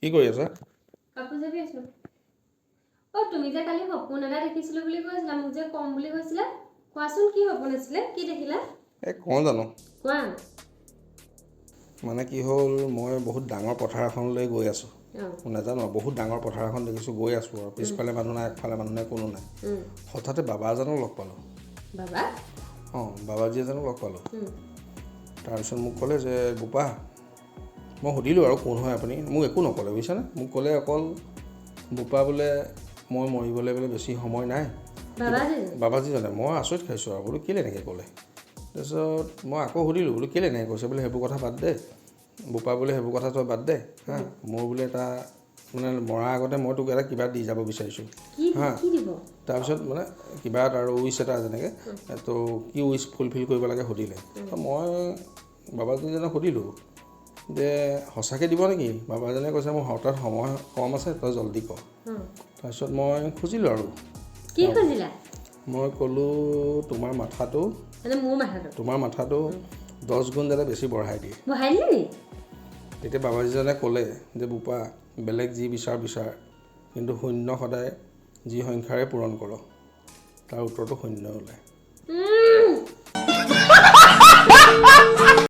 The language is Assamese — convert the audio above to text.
কি কৰি আছা? কাপোৰ জাপি আছো। অ তুমি যে কালি সপোন এটা দেখিছিলো বুলি কৈছিলা মোক যে কম বুলি কৈছিলা কোৱাচোন কি সপোন আছিলে কি দেখিলা কওঁ জানো কোৱা মানে কি হ'ল মই বহুত ডাঙৰ পথাৰ এখনলৈ গৈ আছোঁ নাজানো বহুত ডাঙৰ পথাৰ এখন দেখিছোঁ গৈ আছোঁ আৰু পিছফালে মানুহ নাই আগফালে মানুহ নাই কোনো নাই হঠাতে বাবা এজনক লগ পালোঁ বাবা বাবাজী এজনক লগ পালোঁ তাৰপিছত মোক ক'লে যে বোপা মই সুধিলোঁ আৰু কোন হয় আপুনি মোক একো নক'লে বুজিছানে মোক ক'লে অকল বোপা বোলে মই মৰিবলৈ বোলে বেছি সময় নাই বাবাজীজনে মই আচৰিত খাইছোঁ আৰু বোলো কেলৈ এনেকৈ ক'লে তাৰপিছত মই আকৌ সুধিলোঁ বোলো কেলৈ এনেকৈ কৈছে বোলে সেইবোৰ কথা বাদ দে বোপা বোলে সেইবোৰ কথা তই বাদ দে হা মোৰ বোলে এটা মানে মৰাৰ আগতে মই তোক এটা কিবা দি যাব বিচাৰিছোঁ হা তাৰপিছত মানে কিবা এটা আৰু উইচ এটা যেনেকৈ তো কি উইচ ফুলফিল কৰিব লাগে সুধিলে মই বাবাজীজনক সুধিলোঁ যে সঁচাকৈ দিব নেকি বাবাজনে কৈছে মোৰ হঠাৎ সময় কম আছে তই জল্দি কৰ তাৰপিছত মই খুজিলোঁ আৰু কি খুজিলা মই ক'লোঁ তোমাৰ মাথাটো 10 গুণ যাতে বেছি বঢ়াই দিয়ে তেতিয়া বাবাজীজনে ক'লে যে বোপা বেলেগ যি বিচাৰ কিন্তু শূন্য সদায় যি সংখ্যাৰে পূৰণ কৰ তাৰ উত্তৰটো শূন্য ওলায়